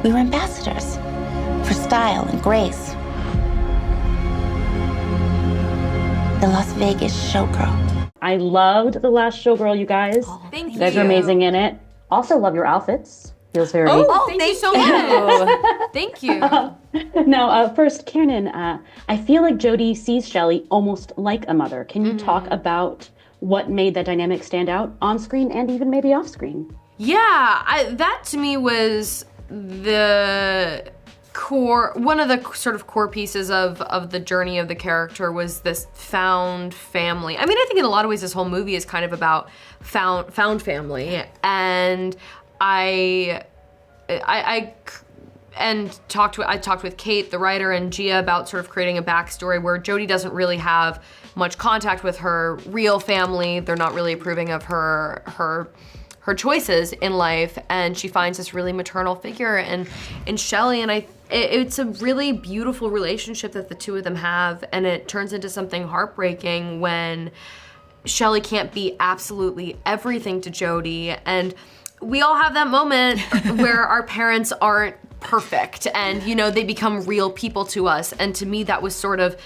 We were ambassadors for style and grace. The Las Vegas Showgirl. I loved The Last Showgirl, you guys. Oh, thank you. You guys are amazing in it. Also love your outfits. Feels very... thank you so much. Thank you. Now, first, Kiernan, I feel like Jodie sees Shelley almost like a mother. Can you talk about what made that dynamic stand out on screen and even maybe off screen? Yeah, that to me was the core, one of the sort of core pieces of the journey of the character was this found family. I mean, I think in a lot of ways this whole movie is kind of about found family, and I talked with Kate, the writer, and Gia about sort of creating a backstory where Jodie doesn't really have much contact with her real family. They're not really approving of her choices in life, and she finds this really maternal figure in Shelley, and it's a really beautiful relationship that the two of them have, and it turns into something heartbreaking when Shelley can't be absolutely everything to Jodie, and we all have that moment where our parents aren't perfect, and they become real people to us, and to me that was sort of,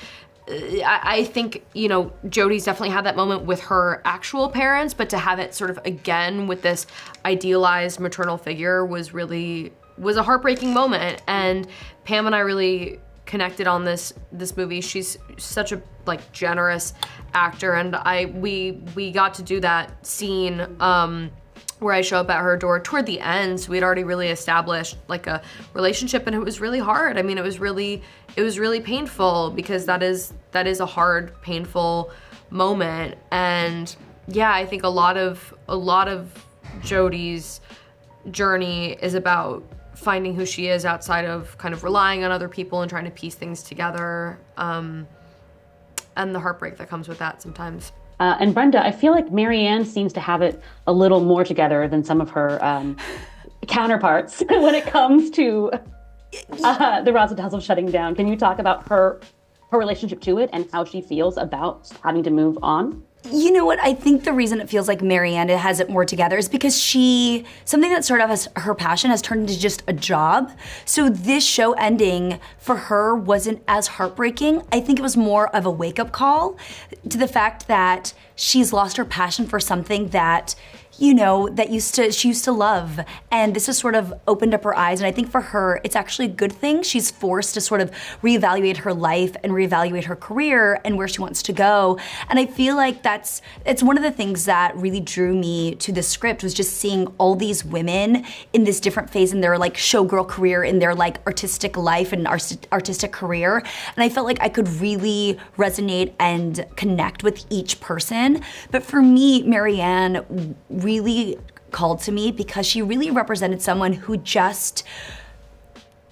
I think, Jodie's definitely had that moment with her actual parents, but to have it sort of again with this idealized maternal figure was a heartbreaking moment. And Pam and I really connected on this movie. She's such a generous actor, and we got to do that scene where I show up at her door toward the end. So we'd already really established a relationship, and it was really hard. I mean, it was really painful because that is a hard, painful moment. And yeah, I think a lot of Jodie's journey is about finding who she is outside of kind of relying on other people and trying to piece things together, and the heartbreak that comes with that sometimes. And Brenda, I feel like Marianne seems to have it a little more together than some of her counterparts when it comes to the Razzle Dazzle shutting down. Can you talk about her relationship to it and how she feels about having to move on? You know what? I think the reason it feels like Marianne has it more together is because something that started off as her passion has turned into just a job. So this show ending for her wasn't as heartbreaking. I think it was more of a wake-up call to the fact that she's lost her passion for something that she used to love. And this has sort of opened up her eyes. And I think for her, it's actually a good thing. She's forced to sort of reevaluate her life and reevaluate her career and where she wants to go. And I feel like it's one of the things that really drew me to the script, was just seeing all these women in this different phase in their showgirl career, in their artistic life and artistic career. And I felt like I could really resonate and connect with each person. But for me, Marianne really called to me because she really represented someone who just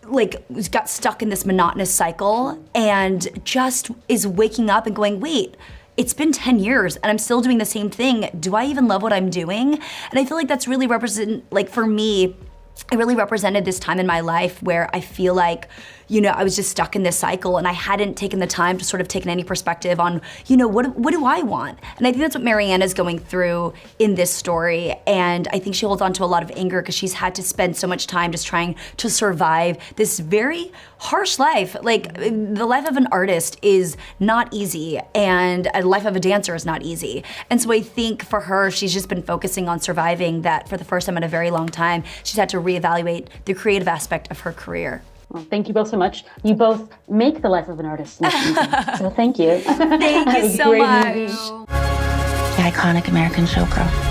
got stuck in this monotonous cycle and just is waking up and going, wait, it's been 10 years and I'm still doing the same thing. Do I even love what I'm doing? And I feel like that's really for me, it really represented this time in my life where I feel like, I was just stuck in this cycle and I hadn't taken the time to sort of take any perspective on, what do I want? And I think that's what Marianne is going through in this story. And I think she holds on to a lot of anger because she's had to spend so much time just trying to survive this very harsh life. The life of an artist is not easy, and a life of a dancer is not easy. And so I think for her, she's just been focusing on surviving that for the first time in a very long time. She's had to reevaluate the creative aspect of her career. Well, thank you both so much. You both make the life of an artist much easier, so thank you. Thank you so much. The iconic American showgirl.